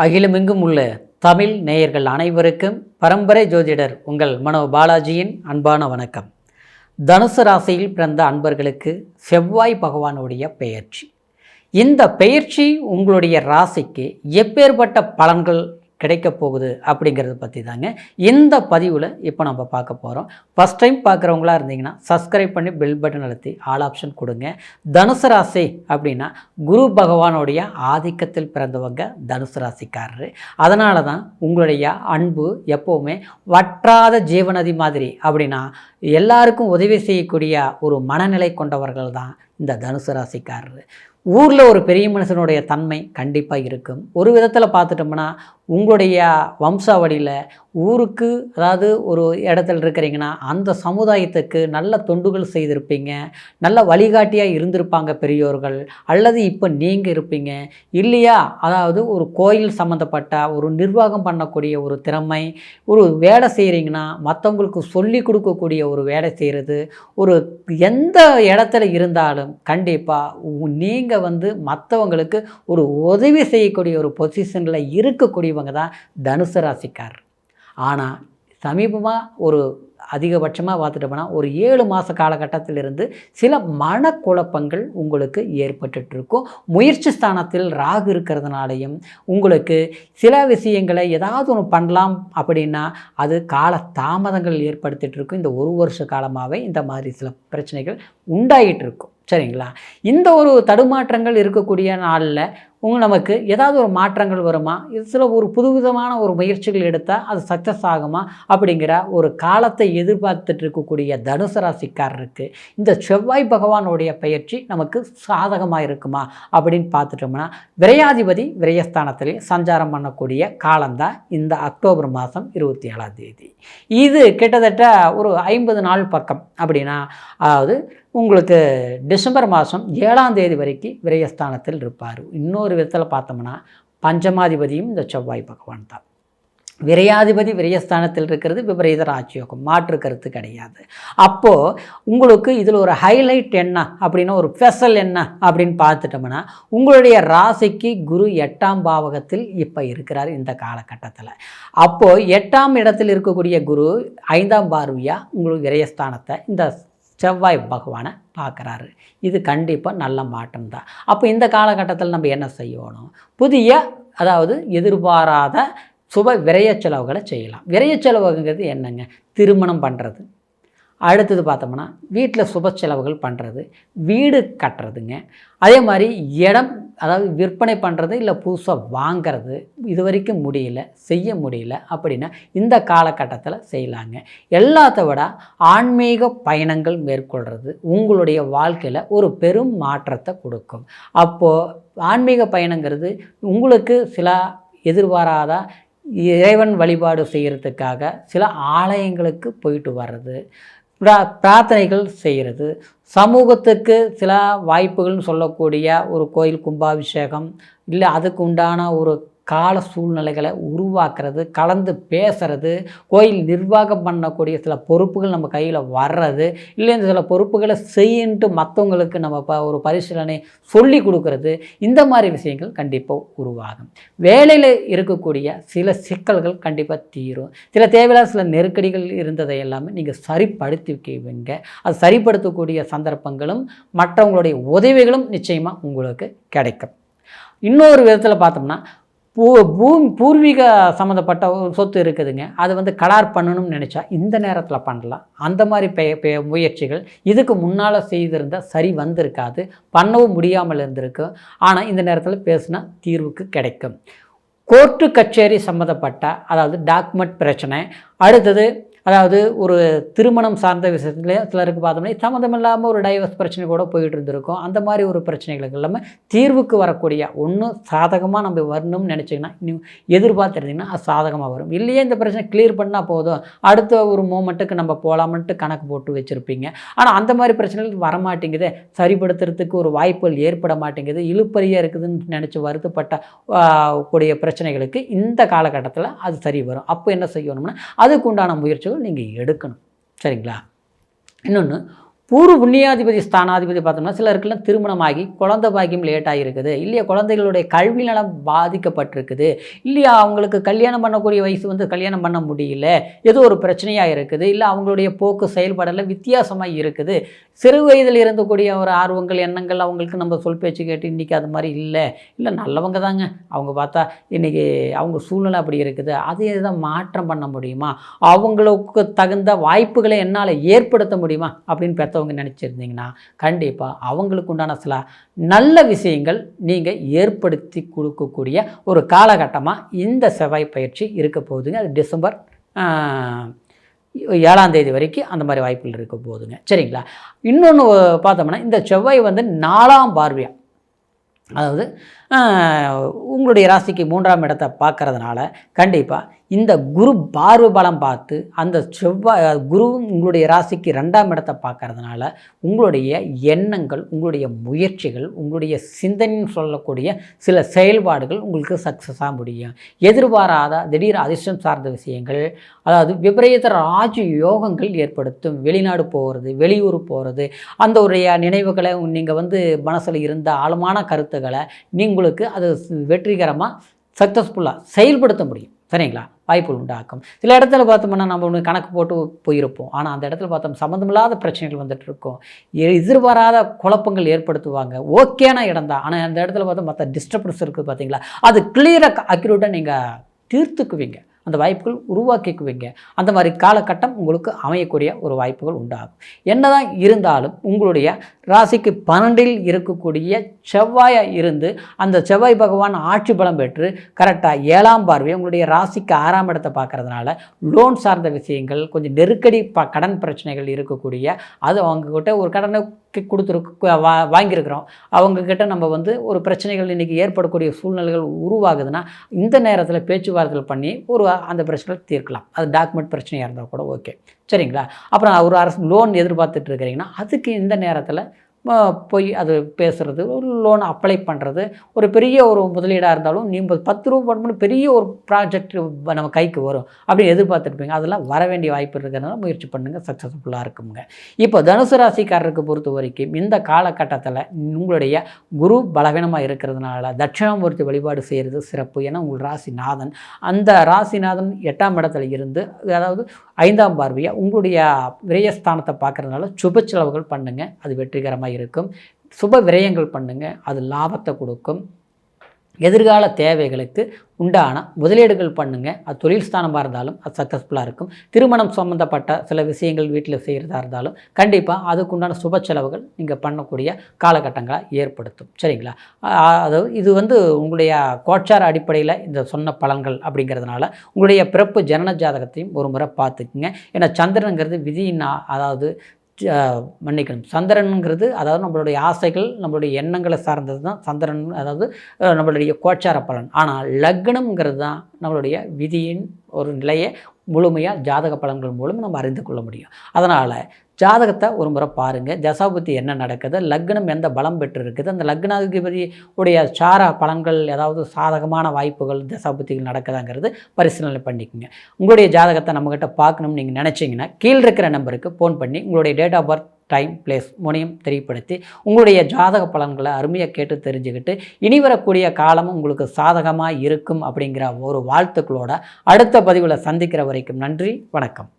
அகிலமெங்கும் உள்ள தமிழ் நேயர்கள் அனைவருக்கும் பரம்பரை ஜோதிடர் உங்கள் மனோ பாலாஜியின் அன்பான வணக்கம். தனுசு ராசியில் பிறந்த அன்பர்களுக்கு செவ்வாய் பகவானுடைய பெயர்ச்சி. இந்த பெயர்ச்சி உங்களுடைய ராசிக்கு எப்பேற்பட்ட பலன்கள் கிடைக்க போகுது அப்படிங்கிறத பற்றி தாங்க இந்த பதிவில் இப்போ நம்ம பார்க்க போகிறோம். ஃபஸ்ட் டைம் பார்க்குறவங்களா இருந்தீங்கன்னா சப்ஸ்கிரைப் பண்ணி பெல் பட்டன் அழுத்தி ஆல் ஆப்ஷன் கொடுங்க. தனுசு ராசி அப்படின்னா குரு பகவானுடைய ஆதிக்கத்தில் பிறந்தவங்க தனுசு ராசிக்காரரு. அதனால தான் உங்களுடைய அன்பு எப்போவுமே வற்றாத ஜீவநதி மாதிரி. அப்படின்னா எல்லாருக்கும் உதவி செய்யக்கூடிய ஒரு மனநிலை கொண்டவர்கள் தான் இந்த தனுசு ராசிக்காரரு. ஊரில் ஒரு பெரிய மனுஷனுடைய தன்மை கண்டிப்பாக இருக்கும். ஒரு விதத்தில் பார்த்துட்டோம்னா உங்களுடைய வம்சாவளியில் ஊருக்கு, அதாவது ஒரு இடத்துல இருக்கிறீங்கன்னா அந்த சமுதாயத்துக்கு நல்ல தொண்டுகள் செய்திருப்பீங்க, நல்ல வழிகாட்டியாக இருந்திருப்பாங்க பெரியோர்கள், அல்லது இப்போ நீங்கள் இருப்பீங்க இல்லையா. அதாவது ஒரு கோயில் சம்மந்தப்பட்ட ஒரு நிர்வாகம் பண்ணக்கூடிய ஒரு திறமை, ஒரு வேலை செய்கிறீங்கன்னா மற்றவங்களுக்கு சொல்லி கொடுக்கக்கூடிய ஒரு வேலை செய்கிறது, ஒரு எந்த இடத்துல இருந்தாலும் கண்டிப்பாக நீங்கள் மற்றவங்களுக்கு ஒரு உதவி செய்யக்கூடிய ஒரு பொசிஷனில் இருக்கக்கூடியவங்க தான் தனுசு ராசிக்காரர். ஆனால் சமீபமாக ஒரு அதிகபட்சமாக பார்த்துட்டோம்னா ஒரு 7 மாத காலகட்டத்திலிருந்து சில மனக்குழப்பங்கள் உங்களுக்கு ஏற்பட்டுருக்கும். முயற்சி ஸ்தானத்தில் ராகு இருக்கிறதுனாலையும் உங்களுக்கு சில விஷயங்களை ஏதாவது ஒன்று பண்ணலாம் அப்படின்னா அது கால தாமதங்கள் ஏற்படுத்திட்டு இருக்கும். இந்த ஒரு வருஷ காலமாகவே இந்த மாதிரி சில பிரச்சனைகள் உண்டாகிட்டு இருக்கும். சரிங்களா. இந்த ஒரு தடுமாற்றங்கள் இருக்கக்கூடிய நாளில் நமக்கு ஏதாவது ஒரு மாற்றங்கள் வருமா, சில ஒரு புதுவிதமான ஒரு முயற்சிகள் எடுத்தால் அது சக்ஸஸ் ஆகுமா அப்படிங்கிற ஒரு காலத்தை எதிர்பார்த்துட்டு இருக்கக்கூடிய தனுசு ராசிக்காரருக்கு இந்த செவ்வாய் பகவானுடைய பயிற்சி நமக்கு சாதகமாக இருக்குமா அப்படின்னு பார்த்துட்டோம்னா விரையாதிபதி விரயஸ்தானத்திலே சஞ்சாரம் பண்ணக்கூடிய காலம்தான் இந்த அக்டோபர் மாதம் 27ஆம் தேதி. இது கிட்டத்தட்ட ஒரு 50 நாள் பக்கம். அப்படின்னா அதாவது உங்களுக்கு டிசம்பர் மாதம் 7ஆம் தேதி வரைக்கும் விரயஸ்தானத்தில் இருப்பார். இன்னொரு விதத்தில் பார்த்தோம்னா பஞ்சமாதிபதியும் இந்த செவ்வாய் பகவான் தான். விரையாதிபதி விரயஸ்தானத்தில் இருக்கிறது விபரீத ராஜயோகம், மாற்று கருத்து கிடையாது. அப்போது உங்களுக்கு இதில் ஒரு ஹைலைட் என்ன அப்படின்னா, ஒரு ஸ்பெஷல் என்ன அப்படின்னு பார்த்துட்டோம்னா உங்களுடைய ராசிக்கு குரு 8ஆம் பாவகத்தில் இப்போ இருக்கிறார் இந்த காலகட்டத்தில். அப்போது 8ஆம் இடத்தில் இருக்கக்கூடிய குரு 5ஆம் பார்வையாக உங்களுக்கு விரயஸ்தானத்தை இந்த செவ்வாய் பகவானை பார்க்குறாரு. இது கண்டிப்பாக நல்ல மாற்றம் தான். அப்போ இந்த காலகட்டத்தில் நம்ம என்ன செய்யணும், புதிய அதாவது எதிர்பாராத சுப விரய செலவுகளை செய்யலாம். விரய செலவுங்கிறது என்னங்க, திருமணம் பண்ணுறது, அடுத்தது பார்த்தோம்னா வீட்டில் சுப செலவுகள் பண்ணுறது, வீடு கட்டுறதுங்க, அதே மாதிரி இடம் அதாவது விற்பனை பண்ணுறது, இல்லை புதுசாக வாங்கிறது. இது வரைக்கும் செய்ய முடியல அப்படின்னா இந்த காலகட்டத்தில் செய்யலாங்க. எல்லாத்த விட ஆன்மீக பயணங்கள் மேற்கொள்கிறது உங்களுடைய வாழ்க்கையில் ஒரு பெரும் மாற்றத்தை கொடுக்கும். அப்போது ஆன்மீக பயணங்கிறது உங்களுக்கு சில எதிர்பாராத இறைவன் வழிபாடு செய்கிறதுக்காக சில ஆலயங்களுக்கு போயிட்டு வர்றது, பிரார்த்தனைகள் செய்கிறது, சமூகத்துக்கு சில வாய்ப்புகள்னு சொல்லக்கூடிய ஒரு கோயில் கும்பாபிஷேகம், இல்லை அதுக்கு உண்டான ஒரு கால சூழ்நிலைகளை உருவாக்குறது, கலந்து பேசுறது, கோயில் நிர்வாகம் பண்ணக்கூடிய சில பொறுப்புகள் நம்ம கையில் வர்றது, இல்லை இந்த சில பொறுப்புகளை செய்யின்ட்டு மற்றவங்களுக்கு நம்ம ஒரு பரிசீலனை சொல்லி கொடுக்கறது, இந்த மாதிரி விஷயங்கள் கண்டிப்பாக உருவாகும். வேலையில் இருக்கக்கூடிய சில சிக்கல்கள் கண்டிப்பாக தீரும். சில தேவையில்லாத சில நெருக்கடிகள் இருந்ததை எல்லாமே நீங்கள் சரிப்படுத்திக்குவீங்க. அது சரிப்படுத்தக்கூடிய சந்தர்ப்பங்களும் மற்றவங்களுடைய உதவிகளும் நிச்சயமாக உங்களுக்கு கிடைக்கும். இன்னொரு விதத்தில் பார்த்தோம்னா பூர்வீக சம்மந்தப்பட்ட ஒரு சொத்து இருக்குதுங்க, அது கலார் பண்ணணும்னு நினச்சா இந்த நேரத்தில் பண்ணலாம். அந்த மாதிரி முயற்சிகள் இதுக்கு முன்னால் செய்திருந்தால் சரி வந்திருக்காது, பண்ணவும் முடியாமல் இருந்திருக்கு. ஆனால் இந்த நேரத்தில் பேசுனா தீர்வுக்கு கிடைக்கும். கோர்ட்டு கச்சேரி சம்மந்தப்பட்ட அதாவது டாக்குமெண்ட் பிரச்சனை, அடுத்தது அதாவது ஒரு திருமணம் சார்ந்த விஷயத்துல சிலருக்கு பார்த்தோம்னா சம்மந்தமில்லாமல் ஒரு டைவர்ஸ் பிரச்சனை கூட போயிட்டு இருந்திருக்கும். அந்த மாதிரி ஒரு பிரச்சனைகளுக்கு எல்லாமே தீர்வுக்கு வரக்கூடிய ஒன்று சாதகமாக நம்ம வரணும்னு நினச்சிங்கன்னா இன்னும் எதிர்பார்த்துருந்தீங்கன்னா அது சாதகமாக வரும். இல்லையே இந்த பிரச்சனை கிளியர் பண்ணால் போதும், அடுத்த ஒரு மூமெண்ட்டுக்கு நம்ம போகலாமன்ட்டு கணக்கு போட்டு வச்சுருப்பீங்க. ஆனால் அந்த மாதிரி பிரச்சனைகள் வரமாட்டேங்குது, சரிப்படுத்துறதுக்கு ஒரு வாய்ப்புகள் ஏற்பட மாட்டேங்குது, இழுப்பறியாக இருக்குதுன்னு நினச்சி வருத்தப்பட்ட கூடிய பிரச்சனைகளுக்கு இந்த காலகட்டத்தில் அது சரி வரும். அப்போ என்ன செய்யணும்னா அதுக்கு உண்டான முயற்சிகள் நீங்கள் எடுக்கணும். சரிங்களா. இன்னொன்று பூர்வ புண்ணியாதிபதி ஸ்தானாதிபதி பார்த்தோம்னா சிலருக்குலாம் திருமணமாகி குழந்தை பாக்கியம் லேட்டாக இருக்குது, இல்லையா குழந்தைகளுடைய கல்வி நலம் பாதிக்கப்பட்டிருக்குது, இல்லையா அவங்களுக்கு கல்யாணம் பண்ணக்கூடிய வயசு வந்து கல்யாணம் பண்ண முடியல, ஏதோ ஒரு பிரச்சனையாக இருக்குது, இல்லை அவங்களுடைய போக்கு செயல்பாடெல்லாம் வித்தியாசமாக இருக்குது, சிறு வயதில் இருந்தக்கூடிய ஒரு ஆர்வங்கள் எண்ணங்கள் அவங்களுக்கு நம்ம சொல் பேச்சு கேட்டு இன்றைக்கி அது மாதிரி இல்லை, இல்லை நல்லவங்க தாங்க அவங்க பார்த்தா இன்றைக்கி அவங்க சூழ்நிலை அப்படி இருக்குது, அதை தான் மாற்றம் பண்ண முடியுமா, அவங்களுக்கு தகுந்த வாய்ப்புகளை என்னால் ஏற்படுத்த முடியுமா அப்படின்னு பெற்றவங்க நினச்சிருந்தீங்கன்னா கண்டிப்பாக அவங்களுக்கு உண்டான சில நல்ல விஷயங்கள் நீங்கள் ஏற்படுத்தி கொடுக்கக்கூடிய ஒரு காலகட்டமாக இந்த செவ்வாய் பயிற்சி இருக்க போகுதுங்க. அது டிசம்பர் 7ஆம் தேதி வரைக்கும் அந்த மாதிரி வாய்ப்புகள் இருக்க போகுதுங்க. சரிங்களா? இன்னொன்று பார்த்தோம்னா இந்த செவ்வாய் வந்து 4ஆம் பார்வையாக, அதாவது உங்களுடைய ராசிக்கு 3ஆம் இடத்தை பார்க்கறதுனால கண்டிப்பாக இந்த குரு பார்வை பலம் பார்த்து அந்த செவ்வாய் குரு உங்களுடைய ராசிக்கு 2ஆம் இடத்தை பார்க்கறதுனால உங்களுடைய எண்ணங்கள், உங்களுடைய முயற்சிகள், உங்களுடைய சிந்தனைன்னு சொல்லக்கூடிய சில செயல்பாடுகள் உங்களுக்கு சக்ஸஸாக முடியும். எதிர்பாராத திடீர் அதிர்ஷ்டம் சார்ந்த விஷயங்கள், அதாவது விபரீத ராஜ யோகங்கள் ஏற்படுத்தும். வெளிநாடு போகிறது, வெளியூர் போகிறது, அந்த உடைய நினைவுகளை நீங்கள் வந்து மனசில் இருந்த ஆழமான கருத்துக்களை உங்களுக்கு அது வெற்றிகரமாக சக்ஸஸ்ஃபுல்லாக செயல்படுத்த முடியும். சரிங்களா? வாய்ப்புகள் உண்டாக்கும். சில இடத்துல பார்த்தோம்னா நம்ம ஒன்று கணக்கு போட்டு போயிருப்போம், ஆனால் அந்த இடத்துல பார்த்தோம் சம்மந்தமில்லாத பிரச்சனைகள் வந்துட்டு இருக்கும், எதிர்பாராத குழப்பங்கள் ஏற்படுத்துவாங்க. ஓகேனா இடம் தான், ஆனால் அந்த இடத்துல பார்த்தா மற்ற டிஸ்டர்பன்ஸ் இருக்குது பார்த்தீங்களா, அது கிளியராக அக்யூரேட்டாக நீங்கள் தீர்த்துக்குவீங்க, அந்த வாய்ப்புகள் உருவாக்கிக்குவீங்க. அந்த மாதிரி காலகட்டம் உங்களுக்கு அமையக்கூடிய ஒரு வாய்ப்புகள் உண்டாகும். என்னதான் இருந்தாலும் உங்களுடைய ராசிக்கு 12இல் இருக்கக்கூடிய செவ்வாயாக இருந்து அந்த செவ்வாய் பகவான் ஆட்சி பலம் பெற்று கரெக்டாக 7ஆம் பார்வை உங்களுடைய ராசிக்கு 6ஆம் இடத்தை பார்க்கறதுனால லோன் சார்ந்த விஷயங்கள், கொஞ்சம் நெருக்கடி கடன் பிரச்சனைகள் இருக்கக்கூடிய, அது அவங்கக்கிட்ட ஒரு கடனை வாங்கியிருக்கிறோம், அவங்கக்கிட்ட நம்ம வந்து ஒரு பிரச்சனைகள் இன்றைக்கி ஏற்படக்கூடிய சூழ்நிலைகள் உருவாகுதுன்னா இந்த நேரத்தில் பேச்சுவார்த்தை பண்ணி ஒரு அந்த பிரச்சனை தீர்க்கலாம். அது டாக்குமெண்ட் பிரச்சனையாக இருந்தால் கூட ஓகே. சரிங்களா? அப்புறம் ஒரு அரசு லோன் எதிர்பார்த்துட்டு இருக்கிறீங்கன்னா அதுக்கு இந்த நேரத்தில் போய் அது பேசுகிறது, ஒரு லோன் அப்ளை பண்ணுறது, ஒரு பெரிய ஒரு முதலீடாக இருந்தாலும் நீங்கள் 10 ரூபா போடணும்னு பெரிய ஒரு ப்ராஜெக்ட் நம்ம கைக்கு வரும் அப்படின்னு எதிர்பார்த்துருப்பீங்க. அதெல்லாம் வர வேண்டிய வாய்ப்பு இருக்கிறதுனால முயற்சி பண்ணுங்கள், சக்ஸஸ்ஃபுல்லாக இருக்குங்க. இப்போ தனுசு ராசிக்காரருக்கு பொறுத்த வரைக்கும் இந்த காலகட்டத்தில் உங்களுடைய குரு பலவீனமாக இருக்கிறதுனால தட்சிணாமூர்த்தி வழிபாடு செய்கிறது சிறப்பு. ஏன்னா உங்கள் ராசிநாதன், அந்த ராசிநாதன் 8ஆம் இடத்துல இருந்து, அதாவது 5ஆம் பார்வையாக உங்களுடைய விரயஸ்தானத்தை பார்க்குறதுனால சுப செலவுகள் பண்ணுங்கள், அது வெற்றிகரமாக இருக்கும். சுப விரயங்கள் பண்ணுங்கள், அது லாபத்தை கொடுக்கும். எதிர்கால தேவைகளுக்கு உண்டான முதலீடுகள் பண்ணுங்கள், அது தொழில் ஸ்தானமாக இருந்தாலும் அது சக்ஸஸ்ஃபுல்லாக இருக்கும். திருமணம் சம்மந்தப்பட்ட சில விஷயங்கள் வீட்டில் செய்கிறதா இருந்தாலும் கண்டிப்பாக அதுக்குண்டான சுப செலவுகள் நீங்கள் பண்ணக்கூடிய காலகட்டங்களை ஏற்படுத்தும். சரிங்களா? அதாவது இது வந்து உங்களுடைய கோச்சார அடிப்படையில் இந்த சொன்ன பலன்கள் அப்படிங்கிறதுனால உங்களுடைய பிறப்பு ஜனன ஜாதகத்தையும் ஒரு முறை பார்த்துக்குங்க. ஏன்னா சந்திரனுங்கிறது விதியின், அதாவது மன்னிக்கணும், சந்திரனுங்கிறது அதாவது நம்மளுடைய ஆசைகள், நம்மளுடைய எண்ணங்களை சார்ந்தது தான் சந்திரன், அதாவது நம்மளுடைய கோச்சார பலன். ஆனால் லக்னம்ங்கிறது தான் நம்மளுடைய விதியின் ஒரு நிலையை முழுமையாக ஜாதக பலன்கள் மூலம் நம்ம அறிந்து கொள்ள முடியும். அதனால் ஜாதகத்தை ஒரு முறை பாருங்கள், தசாபுத்தி என்ன நடக்குது, லக்னம் எந்த பலம் பெற்று இருக்குது, அந்த லக்னாதிபதி உடைய சார பலன்கள் ஏதாவது சாதகமான வாய்ப்புகள் தசாபுத்திகள் நடக்குதாங்கிறது பரிசீலனை பண்ணிக்கோங்க. உங்களுடைய ஜாதகத்தை நம்மக்கிட்ட பார்க்கணும்னு நீங்கள் நினச்சிங்கன்னா கீழே இருக்கிற நம்பருக்கு ஃபோன் பண்ணி உங்களுடைய date of birth, time, place மூணையும் தெரியப்படுத்தி உங்களுடைய ஜாதக பலன்களை அருமையாக கேட்டு தெரிஞ்சுக்கிட்டு இனி வரக்கூடிய காலமும் உங்களுக்கு சாதகமாக இருக்கும் அப்படிங்கிற ஒரு வாழ்த்துக்களோட அடுத்த பதிவில் சந்திக்கிற வரைக்கும் நன்றி, வணக்கம்.